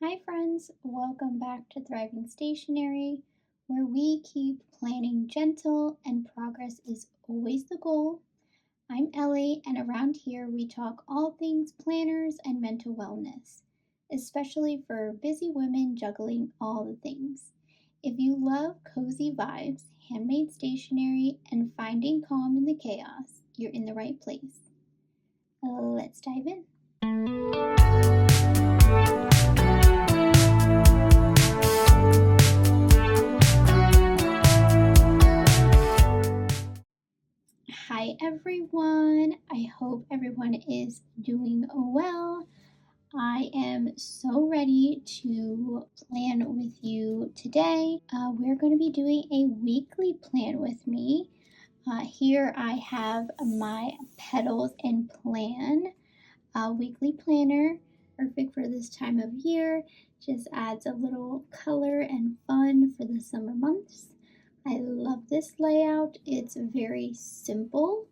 Hi, friends. Welcome back to Thriving Stationery, where we keep planning gentle and progress is always the goal. I'm Ellie, and around here we talk all things planners and mental wellness, especially for busy women juggling all the things. If you love cozy vibes, handmade stationery, and finding calm in the chaos, you're in the right place. Let's dive in. Hi, everyone. I hope everyone is doing well. I am so ready to plan with you today. We're going to be doing a weekly plan with me. Here I have my Petals and Plan weekly planner, perfect for this time of year. Just adds a little color and fun for the summer months. I love this layout. It's very simple,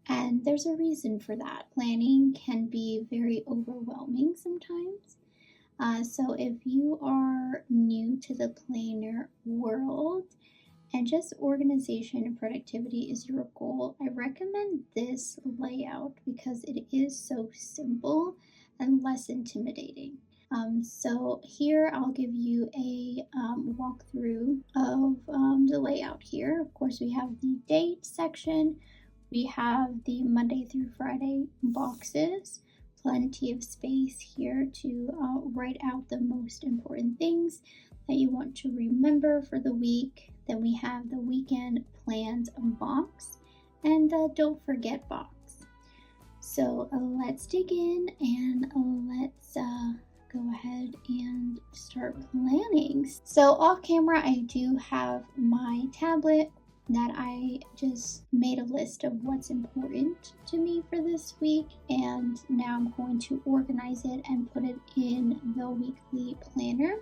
and there's a reason for that. Planning can be very overwhelming sometimes. So, if you are new to the planner world and just organization and productivity is your goal, I recommend this layout because it is so simple and less intimidating. So here I'll give you a walkthrough of the layout here. Of course, we have the date section, we have the Monday through Friday boxes, plenty of space here to write out the most important things that you want to remember for the week. Then we have the weekend plans box and the don't forget box. So let's dig in and let's go ahead and start planning. So off camera, I do have my tablet that I just made a list of what's important to me for this week, and now I'm going to organize it and put it in the weekly planner.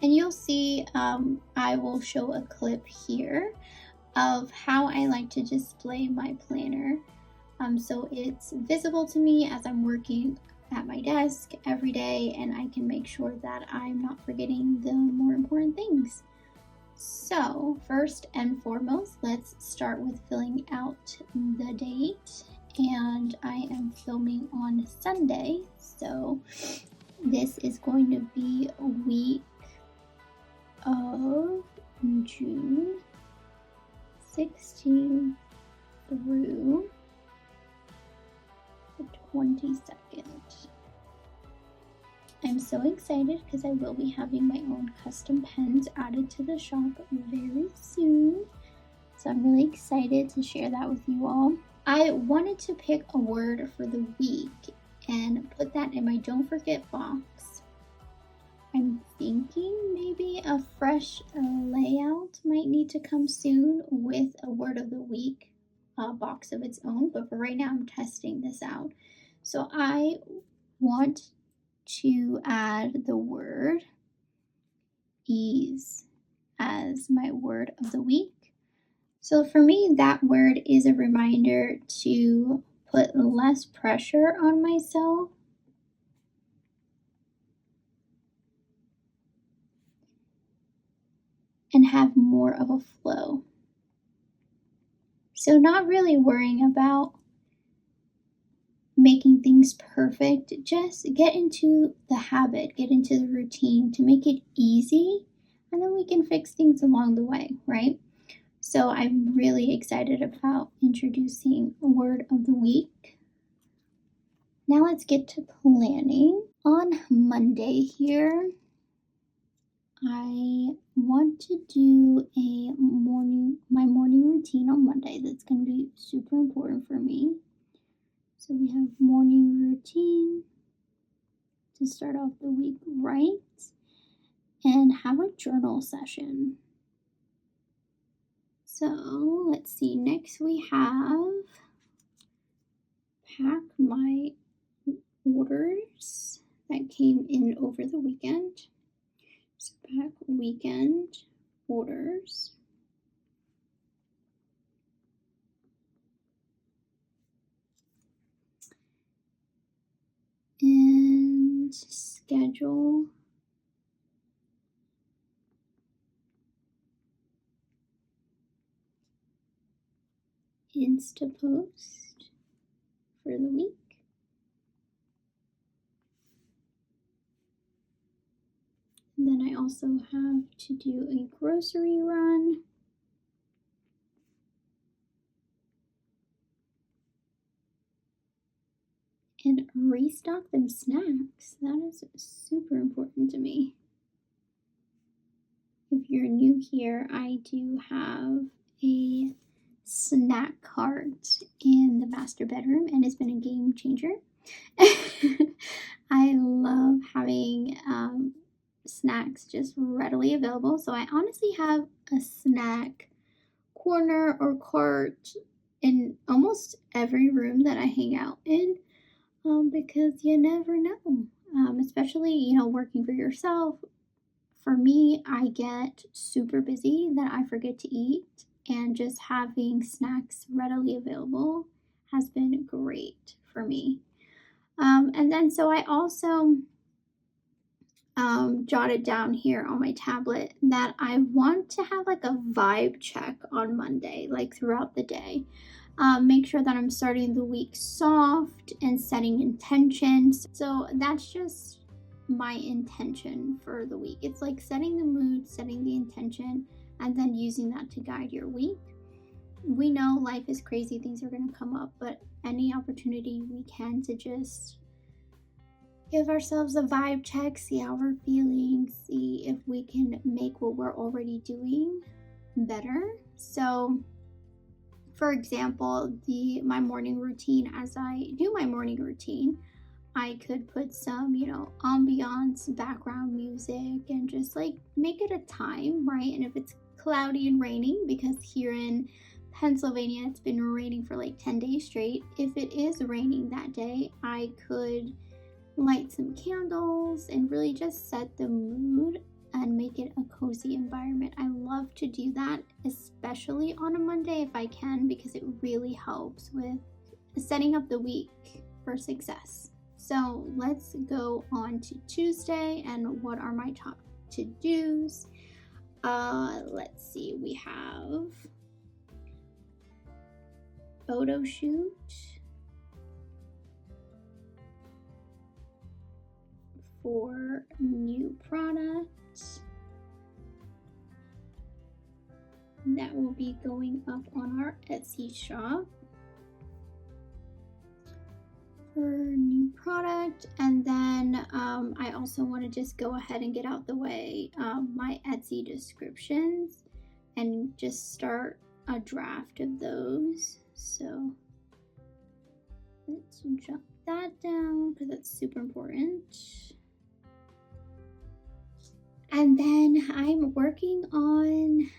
And you'll see I will show a clip here of how I like to display my planner. So it's visible to me as I'm working at my desk every day, and I can make sure that I'm not forgetting the more important things. So first and foremost, let's start with filling out the date, and I am filming on Sunday, so this is going to be a week of June 16th through the 22nd. I'm so excited because I will be having my own custom pens added to the shop very soon. So I'm really excited to share that with you all. I wanted to pick a word for the week and put that in my don't forget box. I'm thinking maybe a fresh layout might need to come soon with a word of the week box of its own, but for right now I'm testing this out. So I want to add the word ease as my word of the week. So for me, that word is a reminder to put less pressure on myself and have more of a flow. So not really worrying about making things perfect, just get into the habit, get into the routine to make it easy, and then we can fix things along the way, right? So I'm really excited about introducing a word of the week. Now let's get to planning. On Monday here, I want to do my morning routine on Monday. That's going to be super important for me. So we have morning routine to start off the week right, and have a journal session. So let's see, next we have pack my orders that came in over the weekend. So pack weekend orders. And schedule Insta post for the week. And then I also have to do a grocery run. And restock them snacks. That is super important to me. If you're new here, I do have a snack cart in the master bedroom, and it's been a game changer. I love having snacks just readily available. So I honestly have a snack corner or cart in almost every room that I hang out in, because you never know, especially, working for yourself. For me, I get super busy that I forget to eat, and just having snacks readily available has been great for me. And then, so I also jotted down here on my tablet that I want to have like a vibe check on Monday, like throughout the day. Make sure that I'm starting the week soft and setting intentions. So that's just my intention for the week. It's like setting the mood, setting the intention, and then using that to guide your week. We know life is crazy, things are going to come up, but any opportunity we can to just give ourselves a vibe check, see how we're feeling, see if we can make what we're already doing better. So for example, my morning routine, as I do my morning routine, I could put some, ambiance, background music, and just like make it a time, right? And if it's cloudy and raining, because here in Pennsylvania it's been raining for like 10 days straight, if it is raining that day, I could light some candles and really just set the mood and make it a cozy environment. I love to do that, especially on a Monday if I can, because it really helps with setting up the week for success. So let's go on to Tuesday and what are my top to-dos. Let's see, we have photo shoot for new products that will be going up on our Etsy shop for new product. And then I also want to just go ahead and get out the way my Etsy descriptions and just start a draft of those. So let's jot that down because that's super important. And then I'm working on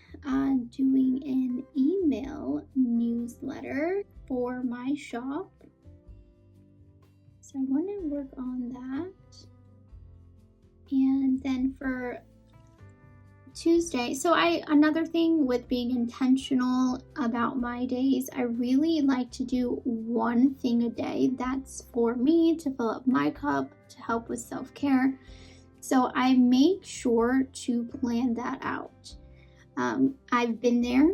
doing an email newsletter for my shop. So I want to work on that. And then for Tuesday, so another thing with being intentional about my days, I really like to do one thing a day that's for me to fill up my cup, to help with self-care. So I make sure to plan that out. I've been there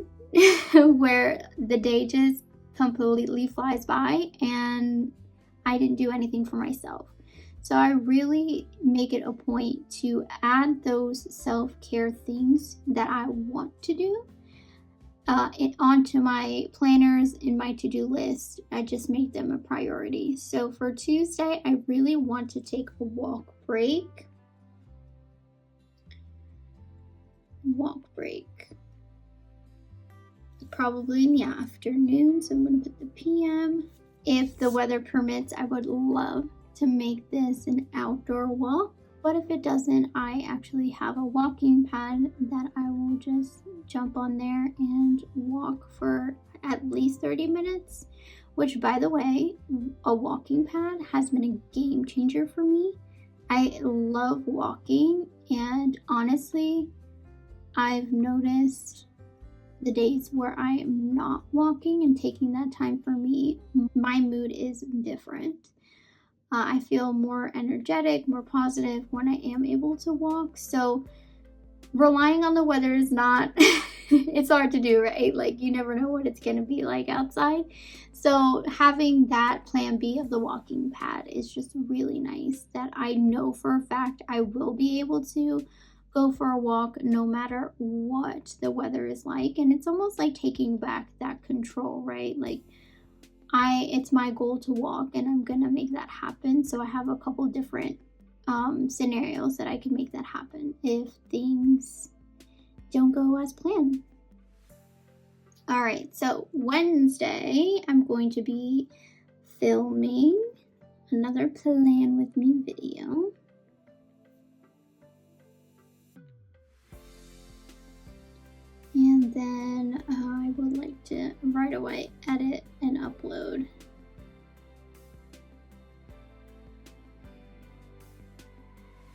where the day just completely flies by and I didn't do anything for myself. So I really make it a point to add those self-care things that I want to do onto my planners in my to-do list. I just make them a priority. So for Tuesday, I really want to take a walk break. Probably in the afternoon, so I'm going to put the PM. If the weather permits, I would love to make this an outdoor walk, but if it doesn't, I actually have a walking pad that I will just jump on there and walk for at least 30 minutes, which, by the way, a walking pad has been a game changer for me. I love walking, and honestly, I've noticed the days where I am not walking and taking that time for me, my mood is different. I feel more energetic, more positive when I am able to walk. So relying on the weather is not it's hard to do, right? Like, you never know what it's going to be like outside. So having that plan B of the walking pad is just really nice, that I know for a fact I will be able to go for a walk no matter what the weather is like. And it's almost like taking back that control, right? Like, it's my goal to walk, and I'm gonna make that happen. So I have a couple different scenarios that I can make that happen if things don't go as planned. All right, so Wednesday I'm going to be filming another Plan With Me video. And then I would like to right away edit and upload.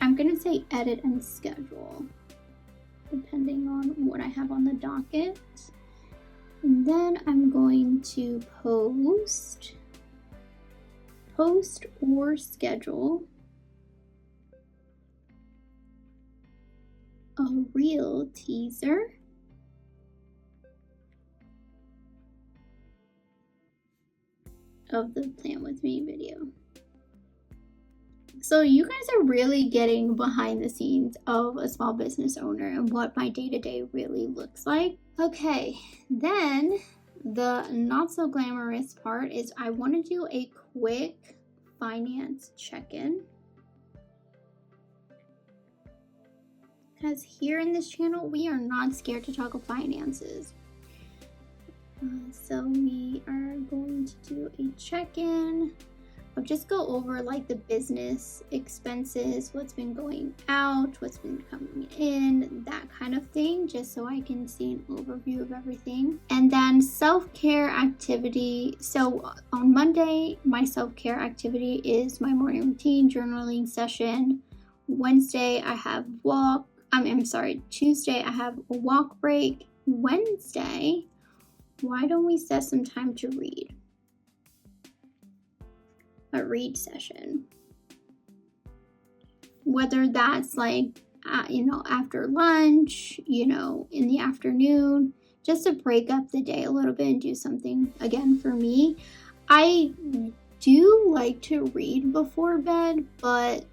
I'm gonna say edit and schedule, depending on what I have on the docket. And then I'm going to post or schedule a reel teaser of the Plan With Me video. So you guys are really getting behind the scenes of a small business owner and what my day-to-day really looks like. Okay, then the not so glamorous part is I want to do a quick finance check-in. Because here in this channel, we are not scared to talk of finances. So we are going to do a check-in. I'll just go over like the business expenses, what's been going out, what's been coming in, that kind of thing, just so I can see an overview of everything. And then self-care activity. So on Monday, my self-care activity is my morning routine journaling session. Wednesday, I have Tuesday, I have a walk break. Wednesday, why don't we set some time to read? A read session. Whether that's like, after lunch, in the afternoon, just to break up the day a little bit and do something. Again, for me, I do like to read before bed, but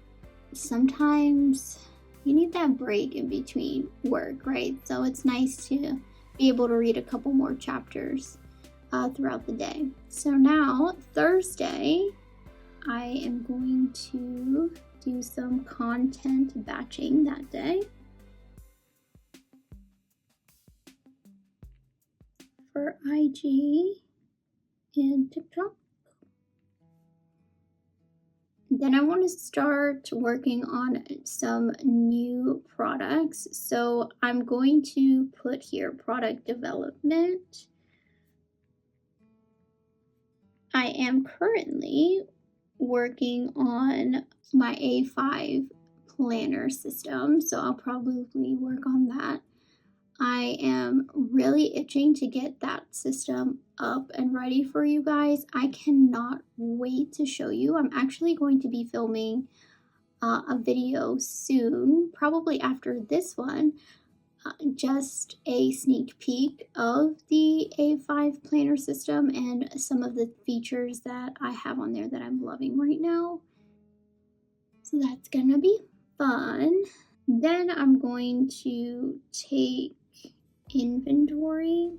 sometimes you need that break in between work, right? So it's nice to be able to read a couple more chapters throughout the day. So now, Thursday, I am going to do some content batching that day for IG and TikTok. Then I want to start working on some new products. So I'm going to put here product development. I am currently working on my A5 planner system, so I'll probably work on that. I am really itching to get that system up and ready for you guys. I cannot wait to show you. I'm actually going to be filming a video soon, probably after this one, just a sneak peek of the A5 planner system and some of the features that I have on there that I'm loving right now. So that's gonna be fun. Then I'm going to take inventory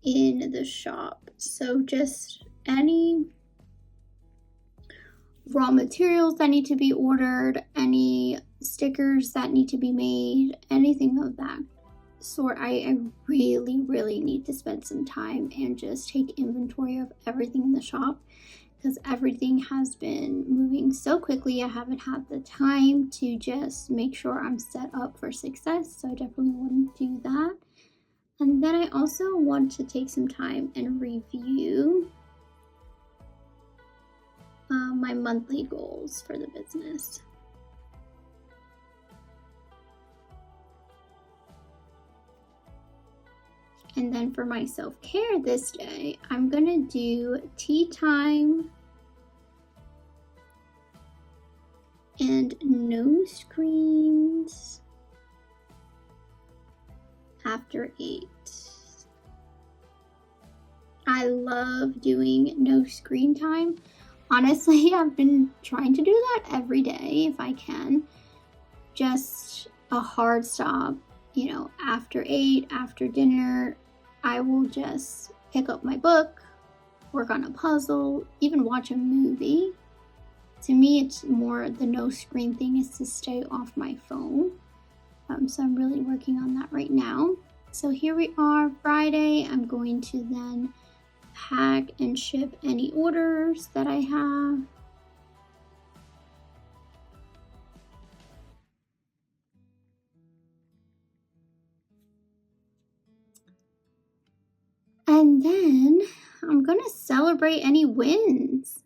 in the shop. So just any raw materials that need to be ordered, any stickers that need to be made, anything of that sort. I really need to spend some time and just take inventory of everything in the shop, because everything has been moving so quickly. I haven't had the time to just make sure I'm set up for success, so I definitely want to do that. And then I also want to take some time and review my monthly goals for the business. And then for my self-care this day, I'm gonna do tea time And no screens after 8. I love doing no screen time. Honestly, I've been trying to do that every day if I can. Just a hard stop, after 8, after dinner, I will just pick up my book, work on a puzzle, even watch a movie. To me, it's more the no screen thing is to stay off my phone. So I'm really working on that right now. So here we are, Friday. I'm going to then pack and ship any orders that I have. And then I'm gonna celebrate any wins.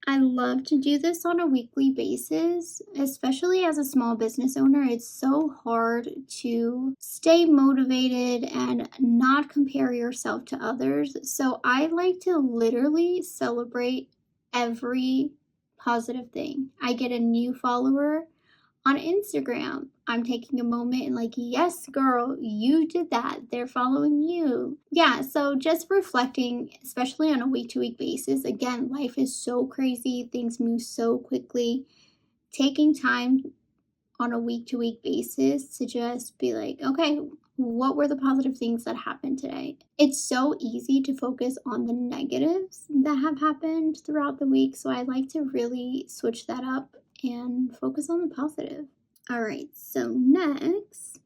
I love to do this on a weekly basis, especially as a small business owner. It's so hard to stay motivated and not compare yourself to others. So I like to literally celebrate every positive thing. I get a new follower on Instagram. I'm taking a moment and like, yes, girl, you did that. They're following you. Yeah, so just reflecting, especially on a week-to-week basis. Again, life is so crazy. Things move so quickly. Taking time on a week-to-week basis to just be like, okay, what were the positive things that happened today? It's so easy to focus on the negatives that have happened throughout the week. So I like to really switch that up and focus on the positive. All right, so next,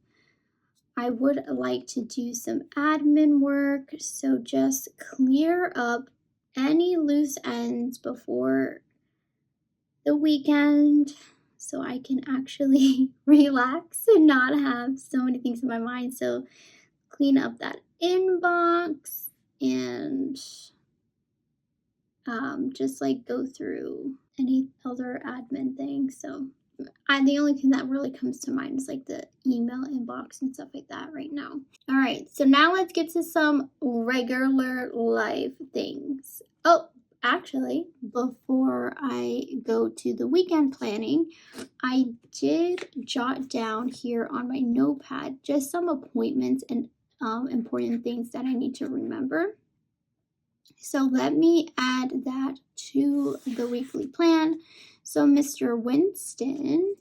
I would like to do some admin work. So just clear up any loose ends before the weekend so I can actually relax and not have so many things in my mind. So clean up that inbox and just like go through any other admin things. So the only thing that really comes to mind is like the email inbox and stuff like that right now. All right, so now let's get to some regular life things. Oh, actually, before I go to the weekend planning, I did jot down here on my notepad just some appointments and important things that I need to remember. So let me add that to the weekly plan. So Mr. Winston,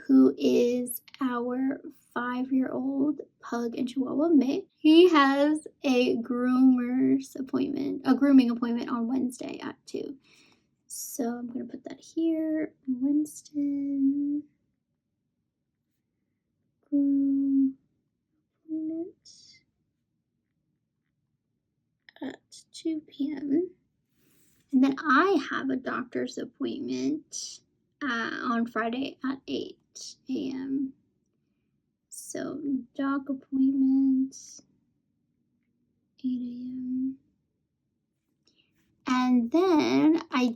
who is our 5-year-old pug and chihuahua mix, he has a grooming appointment on Wednesday at 2. So I'm going to put that here. Winston groom appointment at 2 p.m. And then I have a doctor's appointment on Friday at 8 a.m. So doc appointments, 8 a.m. And then I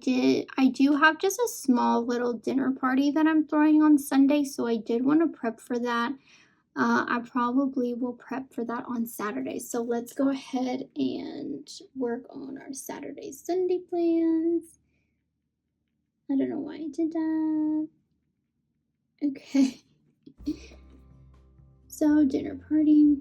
do have just a small little dinner party that I'm throwing on Sunday, so I did want to prep for that. I probably will prep for that on Saturday. So let's go ahead and work on our Saturday, Sunday plans. I don't know why I did that. Okay. So dinner party.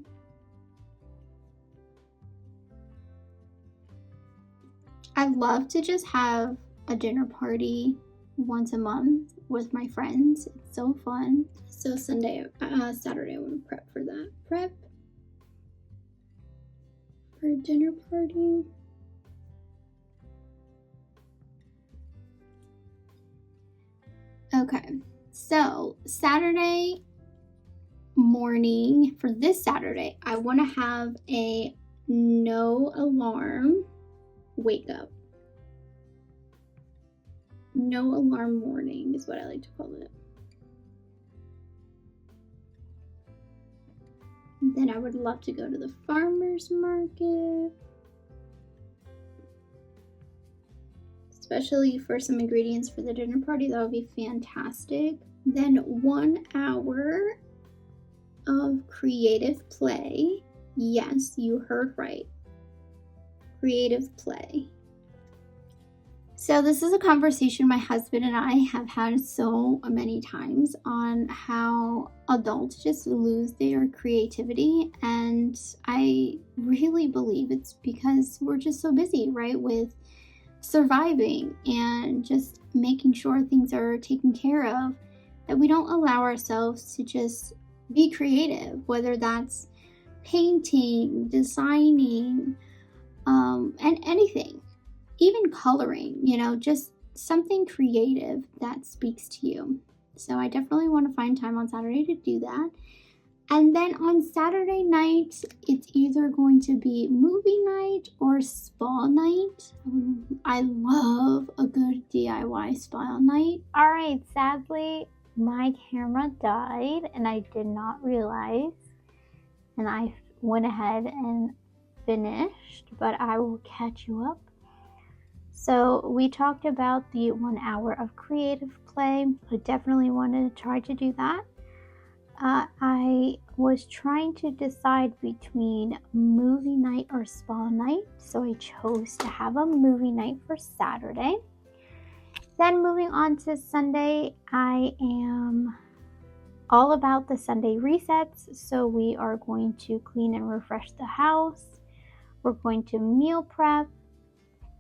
I love to just have a dinner party once a month with my friends. It's so fun. So Saturday I want to prep for that. Prep for a dinner party. Okay, so Saturday morning, for this Saturday, I want to have a no alarm wake up. No alarm morning is what I like to call it. Then I would love to go to the farmer's market, especially for some ingredients for the dinner party. That would be fantastic. Then 1 hour of creative play. Yes, you heard right. Creative play. So this is a conversation my husband and I have had so many times on how adults just lose their creativity. And I really believe it's because we're just so busy, right, with surviving and just making sure things are taken care of, that we don't allow ourselves to just be creative, whether that's painting, designing, and anything, even coloring, just something creative that speaks to you. So I definitely want to find time on Saturday to do that. And then on Saturday night, it's either going to be movie night or spa night. I love a good DIY spa night. All right, sadly, my camera died and I did not realize. And I went ahead and finished, but I will catch you up. So we talked about the 1 hour of creative play. I definitely wanted to try to do that. I was trying to decide between movie night or spa night, so I chose to have a movie night for Saturday. Then moving on to Sunday, I am all about the Sunday resets, so we are going to clean and refresh the house. We're going to meal prep,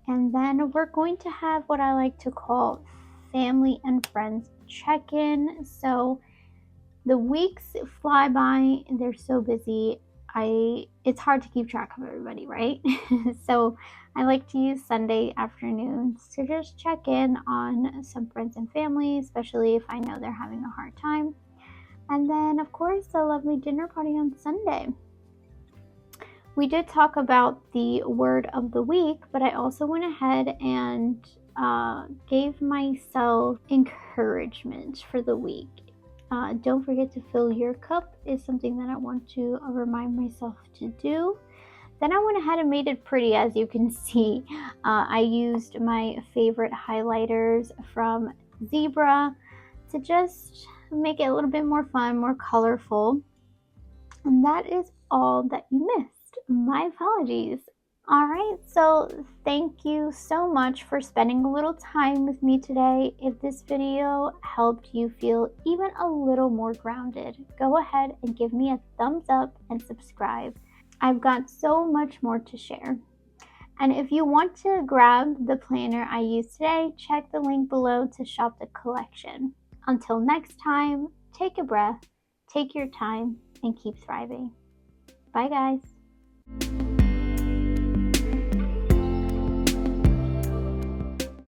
and then we're going to have what I like to call family and friends check-in. So the weeks fly by, they're so busy. It's hard to keep track of everybody, right? So I like to use Sunday afternoons to just check in on some friends and family, especially if I know they're having a hard time. And then, of course, a lovely dinner party on Sunday. We did talk about the word of the week, but I also went ahead and gave myself encouragement for the week. Don't forget to fill your cup is something that I want to remind myself to do. Then I went ahead and made it pretty, as you can see. I used my favorite highlighters from Zebra to just make it a little bit more fun, more colorful. And that is all that you missed. My apologies. All right, so thank you so much for spending a little time with me today. If this video helped you feel even a little more grounded, go ahead and give me a thumbs up and subscribe. I've got so much more to share. And if you want to grab the planner I used today, check the link below to shop the collection. Until next time, take a breath, take your time, and keep thriving. Bye, guys.